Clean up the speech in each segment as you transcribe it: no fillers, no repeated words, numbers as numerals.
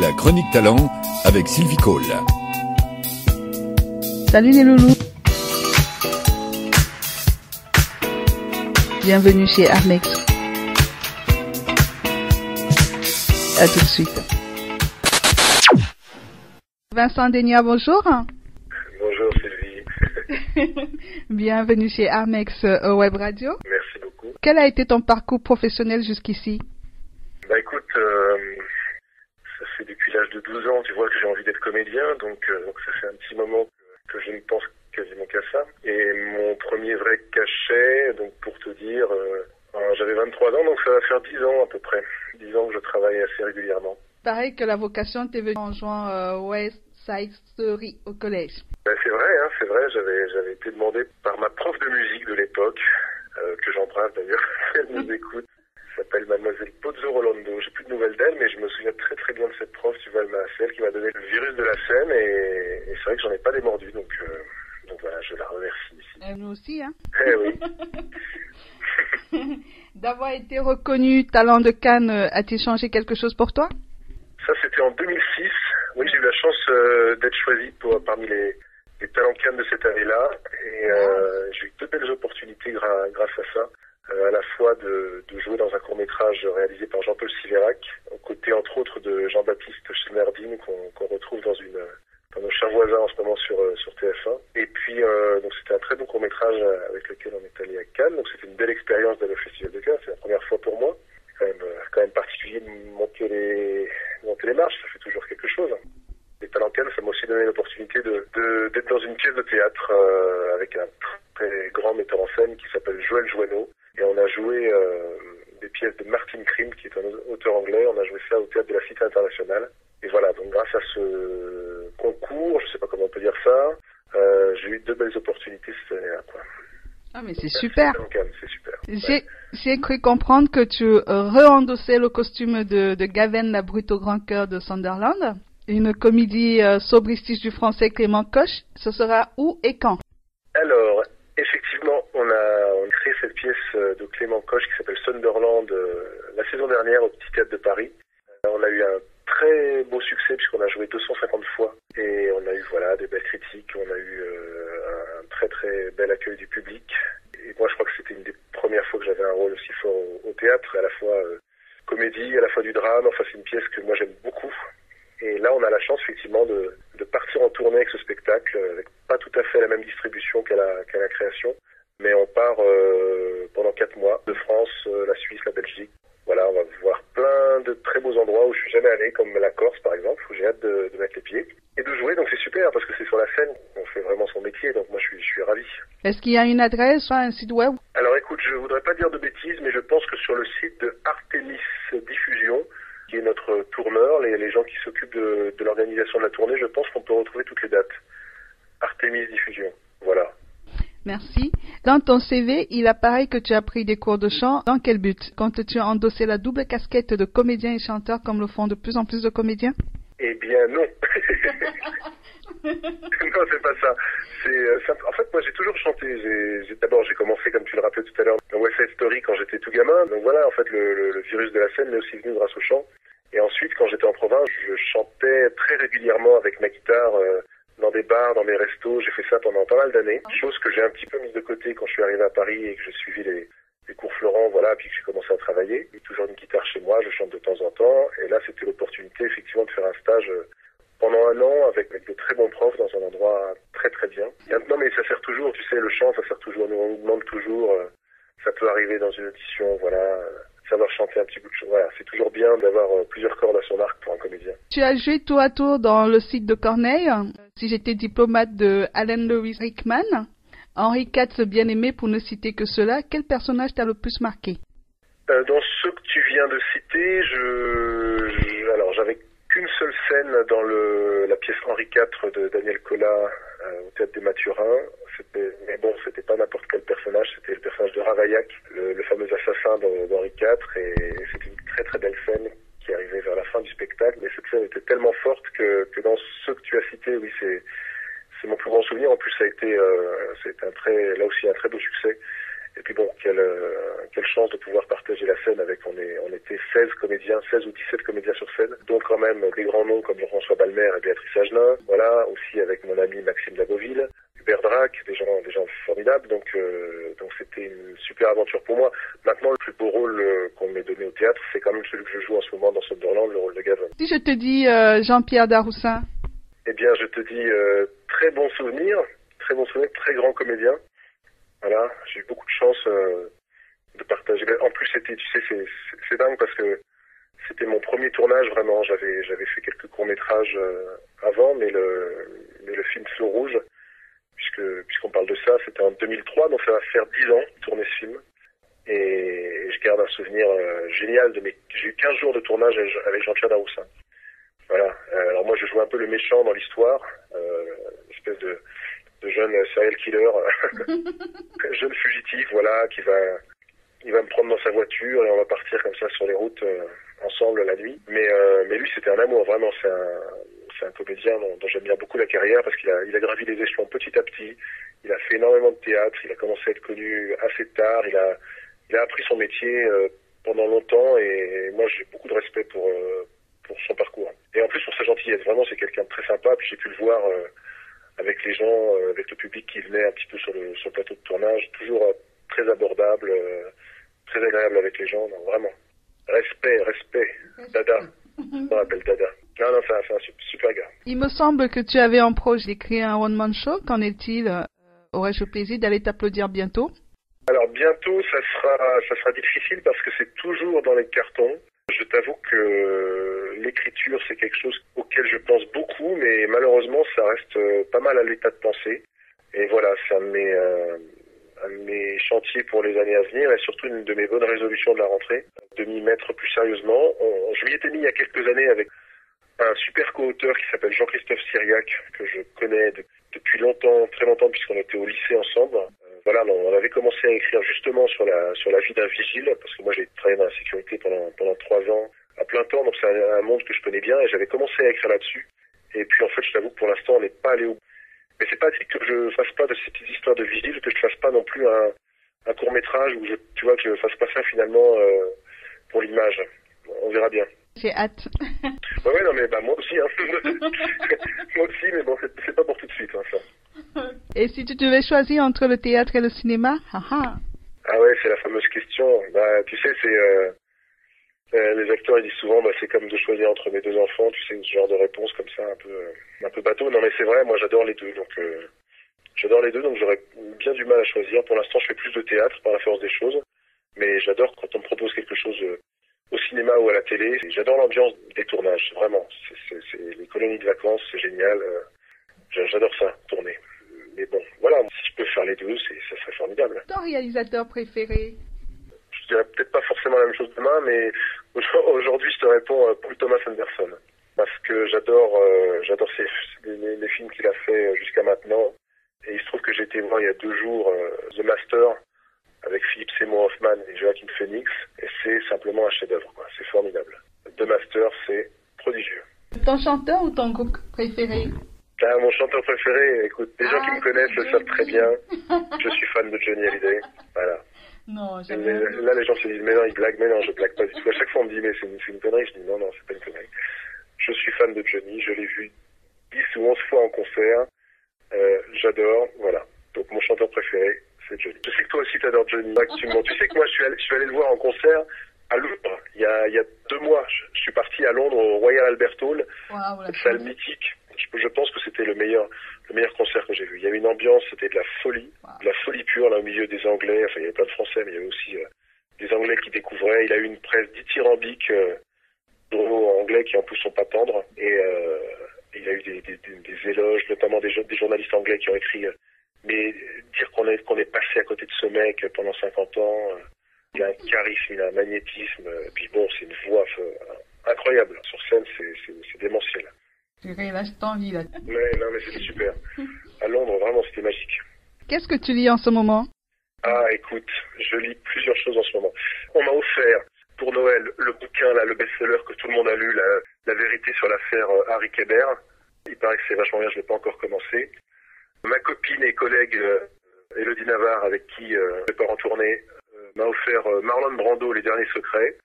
La chronique talent avec Sylvie Cole. Salut les loulous. Bienvenue chez Armex. À tout de suite. Vincent Denia, bonjour. Bonjour Sylvie. Bienvenue chez Armex Web Radio. Merci beaucoup. Quel a été ton parcours professionnel jusqu'ici? Bah écoute, ça fait depuis l'âge de 12 ans, tu vois, que j'ai envie d'être comédien, donc ça fait un petit moment que je ne pense quasiment qu'à ça. Et mon premier vrai cachet, donc pour te dire, j'avais 23 ans, donc ça va faire 10 ans à peu près. 10 ans que je travaille assez régulièrement. Pareil que la vocation t'est venue en jouant West Side Story au collège. Ben c'est vrai, j'avais été demandé par ma prof de musique de l'époque, que j'emprunte d'ailleurs, elle nous écoute. Elle s'appelle Mademoiselle Pozzo Rolando. J'ai plus de nouvelles d'elle, mais je me souviens très très bien de cette prof. Tu vois, c'est elle qui m'a donné le virus de la scène et c'est vrai que j'en ai pas démordu, donc voilà, je la remercie ici. Et nous aussi, hein. Eh oui. D'avoir été reconnu talent de Cannes, a-t-il changé quelque chose pour toi? Ça, c'était en 2006. Oui, j'ai eu la chance d'être choisi parmi les talents Cannes de cette année-là. Et j'ai eu deux belles opportunités grâce à ça. À la fois de jouer dans un court-métrage réalisé par Jean-Paul Siverac, aux côtés entre autres de Jean-Baptiste Chenardine, qu'on retrouve dans nos chers voisins en ce moment sur TF1. Et puis, donc c'était un très bon court-métrage avec lequel on est allé à Cannes. Donc c'était une belle expérience d'aller au Festival de Cannes. C'est la première fois pour moi. C'est quand même particulier de monter les marches. Ça fait toujours quelque chose. Les talents Cannes, ça m'a aussi donné l'opportunité d'être dans une pièce de théâtre avec un très grand metteur en scène qui s'appelle Joël Joanneau. Et on a joué des pièces de Martin Krim, qui est un auteur anglais. On a joué ça au théâtre de la Cité internationale. Et voilà, donc grâce à ce concours, je sais pas comment on peut dire ça, j'ai eu deux belles opportunités cette année-là, quoi. Ah mais c'est super. C'est super. J'ai cru comprendre que tu re-endossais le costume de Gaven, la brute au grand cœur de Sunderland. Une comédie sobristique du français Clément Koch. Ce sera où et quand? Alors, effectivement, on a créé cette pièce de Clément Koch qui s'appelle Sunderland la saison dernière au Petit Théâtre de Paris. On a eu un très beau succès puisqu'on a joué 250 fois et on a eu des belles critiques, on a eu un très très bel accueil du public. Et moi je crois que c'était une des premières fois que j'avais un rôle aussi fort au théâtre, à la fois comédie, à la fois du drame. Enfin c'est une pièce que moi j'aime beaucoup. Et là on a la chance effectivement de partir en tournée avec ce spectacle, avec pas tout à fait la même distribution qu'à la création, mais on part pendant 4 mois de France, la Suisse, la Belgique. Voilà, on va voir plein de très beaux endroits où je suis jamais allé, comme la Corse par exemple, où j'ai hâte de mettre les pieds et de jouer. Donc c'est super parce que c'est sur la scène, on fait vraiment son métier, donc moi je suis ravi. Est-ce qu'il y a une adresse ou un site web? Alors écoute, je voudrais pas dire de bêtises, mais je pense que sur le site de Artemis Diffusion, qui est notre tourneur, les gens qui s'occupent de l'organisation de la tournée, je pense qu'on peut retrouver toutes les dates. Artemis Diffusion, voilà. Merci. Dans ton CV, il apparaît que tu as pris des cours de chant. Dans quel but? Comptes-tu endosser la double casquette de comédien et chanteur comme le font de plus en plus de comédiens? Eh bien non. Non, c'est pas ça. En fait, moi j'ai toujours chanté. D'abord j'ai commencé, comme tu le rappelais tout à l'heure, dans West Side Story quand j'étais tout gamin. Donc voilà, en fait le virus de la scène m'est aussi venu grâce au chant. Et ensuite, quand j'étais en province, je chantais très régulièrement avec ma guitare dans des bars, dans des restos. J'ai fait ça pendant pas mal d'années. Chose que j'ai un petit peu mise de côté quand je suis arrivé à Paris et que j'ai suivi les cours Florent, voilà, puis que j'ai commencé à travailler. J'ai toujours une guitare chez moi, je chante de temps en temps. Et là, c'était l'opportunité, effectivement, de faire un stage pendant 1 an avec de très bons profs dans un endroit très très bien. Non, mais ça sert toujours, tu sais, le chant, ça sert toujours. On nous demande toujours, ça peut arriver dans une audition, voilà, savoir chanter un petit bout de choses. Voilà, c'est toujours bien d'avoir plusieurs cordes à son arc pour un comédien. Tu as joué tour à tour dans le site de Corneille, Si j'étais diplomate de Alan Lewis Rickman, Henri IV, bien-aimé pour ne citer que cela. Quel personnage t'a le plus marqué? Dans ceux que tu viens de citer, alors j'avais qu'une seule scène dans la pièce Henri IV de Daniel Collat au Théâtre des Mathurins. Mais bon, c'était pas n'importe quel personnage, c'était le personnage de Ravaillac, le fameux assassin d'Henri IV, et c'était une très très belle scène qui arrivait vers la fin du spectacle. Mais cette scène était tellement forte que dans ceux que tu as cités, oui, c'est mon plus grand souvenir. En plus, ça a été là aussi un très beau succès. Et puis bon, quelle chance de pouvoir partager la scène avec, on est était 16 ou 17 comédiens sur scène, dont quand même des grands noms comme Jean-François Balmer et Béatrice Agenin. Voilà, aussi avec mon ami Maxime Daboville, Hubert Drac, des gens formidables. Donc c'était une super aventure pour moi. Maintenant, le plus beau rôle qu'on m'ait donné au théâtre, c'est quand même celui que je joue en ce moment dans Sunderland, le rôle de Gavin. Si je te dis Jean-Pierre Daroussin. Eh bien, je te dis très bon souvenir, très grand comédien. Voilà, j'ai eu beaucoup de chance de partager. En plus, c'était, tu sais, c'est dingue parce que c'était mon premier tournage vraiment. J'avais fait quelques courts-métrages avant, mais le film Feu Rouge, puisqu'on parle de ça, c'était en 2003, donc ça va faire 10 ans de tourner ce film. Et je garde un souvenir génial j'ai eu 15 jours de tournage avec Jean-Pierre Daroussin. Voilà. Alors moi, je joue un peu le méchant dans l'histoire, une espèce de jeune serial killer, jeune fugitif, voilà, il va me prendre dans sa voiture et on va partir comme ça sur les routes ensemble la nuit. Mais lui, c'était un amour, vraiment. C'est un comédien dont j'aime bien beaucoup la carrière parce qu'il a gravi les échelons petit à petit. Il a fait énormément de théâtre. Il a commencé à être connu assez tard. Il a appris son métier pendant longtemps et moi, j'ai beaucoup de respect pour son parcours. Et en plus, pour sa gentillesse. Vraiment, c'est quelqu'un de très sympa. Puis j'ai pu le voir avec les gens, avec le public qui venait un petit peu sur le plateau de tournage. Toujours très abordable, très agréable avec les gens. Non, vraiment. Respect. Dada. On l'appelle Dada. Non, c'est un super gars. Il me semble que tu avais en projet d'écrire un one-man show. Qu'en est-il? Aurais-je le plaisir d'aller t'applaudir bientôt? Alors bientôt, ça sera difficile parce que c'est toujours dans les cartons. Je t'avoue que l'écriture, c'est quelque chose auquel je pense beaucoup, mais malheureusement, ça reste pas mal à l'état de pensée. Et voilà, c'est un de mes chantiers pour les années à venir et surtout une de mes bonnes résolutions de la rentrée, de m'y mettre plus sérieusement. Je m'y étais mis il y a quelques années avec un super co-auteur qui s'appelle Jean-Christophe Syriac, que je connais depuis longtemps, très longtemps, puisqu'on était au lycée ensemble. Voilà, on avait commencé à écrire justement sur la vie d'un vigile, parce que moi j'ai travaillé dans la sécurité pendant 3 ans à plein temps, donc c'est un monde que je connais bien, et j'avais commencé à écrire là-dessus. Et puis en fait, je t'avoue que pour l'instant, on n'est pas allé au bout. Mais c'est pas dit que je fasse pas de ces petites histoires de vigile, que je fasse pas non plus un court-métrage, où tu vois, que je fasse pas ça finalement pour l'image. On verra bien. J'ai hâte. Ouais, non mais moi aussi, hein. Moi aussi, mais bon, c'est pas pour tout de suite, hein, ça. Et si tu devais choisir entre le théâtre et le cinéma? Ah ouais, c'est la fameuse question. Bah, tu sais, les acteurs ils disent souvent, c'est comme de choisir entre mes 2 enfants. Tu sais, ce genre de réponse comme ça, un peu bateau. Non mais c'est vrai, moi j'adore les deux, donc j'aurais bien du mal à choisir. Pour l'instant, je fais plus de théâtre par la force des choses, mais j'adore quand on me propose quelque chose au cinéma ou à la télé. J'adore l'ambiance des tournages, vraiment. C'est les colonies de vacances, c'est génial. J'adore ça, tourner. Mais bon, voilà, si je peux faire les deux, ça serait formidable. Ton réalisateur préféré? Je dirais peut-être pas forcément la même chose demain, mais aujourd'hui, je te réponds Paul Thomas Anderson. Parce que j'adore les films qu'il a fait jusqu'à maintenant. Et il se trouve que j'ai été voir il y a 2 jours The Master avec Philippe Seymour Hoffman et Joaquin Phoenix. Et c'est simplement un chef-d'œuvre, quoi. C'est formidable. The Master, c'est prodigieux. Ton chanteur ou ton groupe préféré? Mon chanteur préféré, écoute, les gens qui me connaissent le savent très bien. Je suis fan de Johnny Hallyday. Voilà. Non, là, les gens se disent, mais non, il blague, mais non, je blague pas du tout. À chaque fois, on me dit, mais c'est une connerie. Je dis, non, c'est pas une connerie. Je suis fan de Johnny. Je l'ai vu 10 ou 11 fois en concert. J'adore, voilà. Donc, mon chanteur préféré, c'est Johnny. Je sais que toi aussi, t'adores Johnny. Actuellement. Tu sais que moi, je suis allé le voir en concert à Londres. Il y a 2 mois. Je suis parti à Londres au Royal Albert Hall. Wow, cette salle mythique. Je pense que c'était le meilleur concert que j'ai vu. Il y avait une ambiance, c'était de la folie pure là au milieu des Anglais. Enfin, il y avait plein de Français, mais il y avait aussi des Anglais qui découvraient. Il a eu une presse dithyrambique, journaux anglais qui en plus sont pas tendres, et il a eu des éloges, notamment des journalistes anglais qui ont écrit. Mais dire qu'on est passé à côté de ce mec pendant 50 ans, il a un charisme, il a un magnétisme, et puis bon, c'est une voix incroyable. Sur scène, c'est démentiel. Là, je t'envie, là. Ouais, non, mais c'était super. À Londres, vraiment, c'était magique. Qu'est-ce que tu lis en ce moment? Ah, écoute, je lis plusieurs choses en ce moment. On m'a offert, pour Noël, le bouquin, là, le best-seller que tout le monde a lu, la vérité sur l'affaire Harry Kéber. Il paraît que c'est vachement bien, je l'ai pas encore commencé. Ma copine et collègue, Élodie Navarre, avec qui je pars en tournée, m'a offert Marlon Brando, Les Derniers Secrets.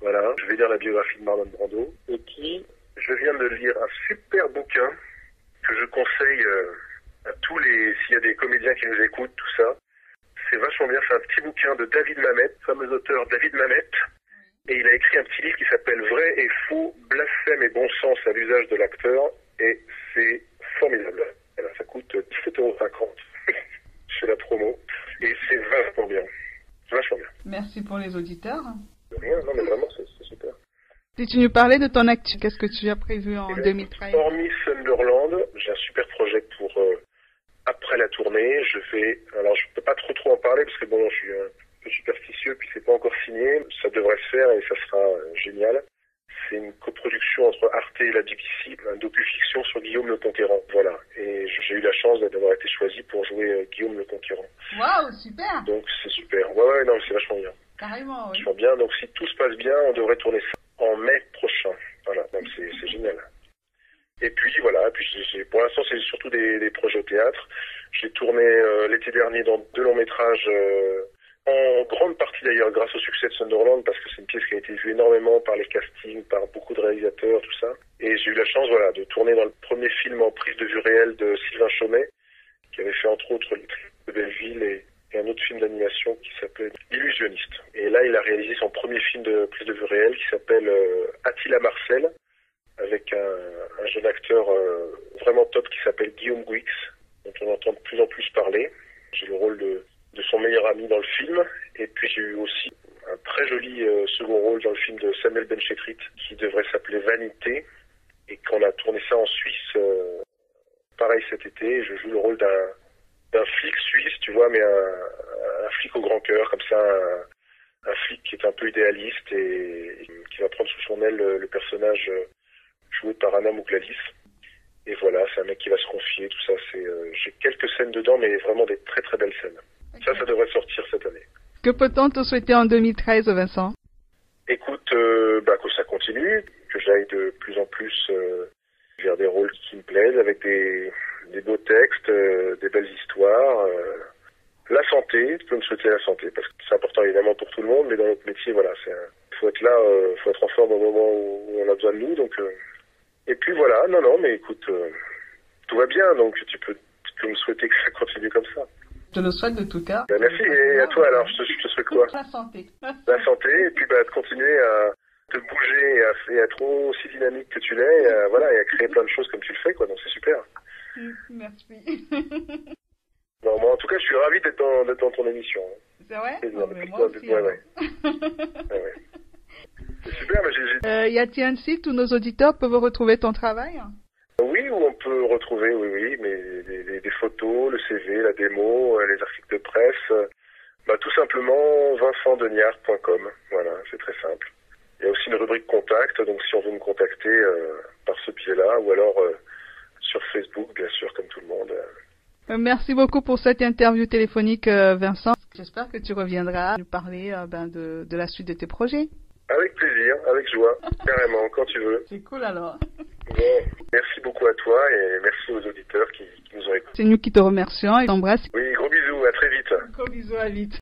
Voilà, je vais lire la biographie de Marlon Brando. Et puis, je viens de lire un super bouquin que je conseille à tous s'il y a des comédiens qui nous écoutent, tout ça. C'est vachement bien, c'est un petit bouquin de David Mamet, fameux auteur David Mamet. Et il a écrit un petit livre qui s'appelle Vrai et faux, blasphème et bon sens à l'usage de l'acteur. Et c'est formidable. Alors, ça coûte 17,50 €. Je fais la promo. Et c'est vachement bien. C'est vachement bien. Merci pour les auditeurs. Rien, non mais vraiment, c'est super. Si tu nous parlais de ton actu, qu'est-ce que tu as prévu en 2013? Hormis Sunderland, j'ai un super projet pour après la tournée. Alors je peux pas trop en parler parce que bon, je suis un peu superstitieux puis c'est pas encore signé. Ça devrait se faire et ça sera génial. C'est une coproduction entre Arte et la BBC, un docu-fiction sur Guillaume le Conquérant. Voilà. Et j'ai eu la chance d'avoir été choisi pour jouer Guillaume le Conquérant. Waouh, super! Donc c'est super. Ouais, non, c'est vachement bien. Carrément, oui. Vachement bien. Donc si tout se passe bien, on devrait tourner ça en mai prochain. Voilà. Donc c'est génial. Et puis voilà. Puis pour l'instant, c'est surtout des projets au théâtre. J'ai tourné l'été dernier dans 2 longs métrages. En grande partie d'ailleurs grâce au succès de Sunderland parce que c'est une pièce qui a été vue énormément par les castings, par beaucoup de réalisateurs, tout ça. Et j'ai eu la chance de tourner dans le premier film en prise de vue réelle de Sylvain Chomet, qui avait fait entre autres Le Triomphe de Belleville et un autre film d'animation qui s'appelait L'Illusionniste. Et là, il a réalisé son premier film de prise de vue réelle qui s'appelle Attila Marcel, avec un jeune acteur vraiment top qui s'appelle Guillaume Gouix, dont on entend de plus en plus parler. J'ai le rôle de son meilleur ami dans le film. Et puis j'ai eu aussi un très joli second rôle dans le film de Samuel Benchetrit qui devrait s'appeler Vanité et qu'on a tourné ça en Suisse pareil cet été. Je joue le rôle d'un flic suisse, tu vois, mais un flic au grand cœur, comme ça, un flic qui est un peu idéaliste et qui va prendre sous son aile le personnage joué par Anna Mouglalis. Et voilà, c'est un mec qui va se confier, tout ça. J'ai quelques scènes dedans, mais vraiment des très très belles scènes. Okay. Ça devrait sortir cette année. Que peut-on te souhaiter en 2013, Vincent? Écoute, que ça continue, que j'aille de plus en plus vers des rôles qui me plaisent, avec des beaux textes, des belles histoires. La santé, tu peux me souhaiter la santé, parce que c'est important évidemment pour tout le monde, mais dans notre métier, voilà, faut être là, faut être en forme au moment où on a besoin de nous, donc... Et puis voilà, non, mais écoute, tout va bien, donc tu peux me souhaiter que ça continue comme ça. Je te le souhaite de tout cœur. Merci, et à toi alors, je te souhaite quoi? La santé. La santé, et puis de continuer à te bouger et à être aussi dynamique que tu l'es, et à créer plein de choses comme tu le fais, quoi, donc c'est super. Merci. Non, moi en tout cas, je suis ravi d'être dans ton émission. C'est vrai? Mais moi aussi. Ouais. C'est super, mais y a-t-il un site où nos auditeurs peuvent retrouver ton travail? Oui, où on peut retrouver, oui, mais des photos, le CV, la démo, les articles de presse, tout simplement vincentdeniard.com, voilà, c'est très simple. Il y a aussi une rubrique contact, donc si on veut me contacter par ce biais-là, ou alors sur Facebook, bien sûr, comme tout le monde. Merci beaucoup pour cette interview téléphonique, Vincent. J'espère que tu reviendras nous parler de la suite de tes projets. Avec plaisir, avec joie, carrément, quand tu veux. C'est cool alors. Bon, merci beaucoup à toi et merci aux auditeurs qui nous ont écoutés. C'est nous qui te remercions et t'embrasse. Oui, gros bisous, à très vite. Gros bisous, à vite.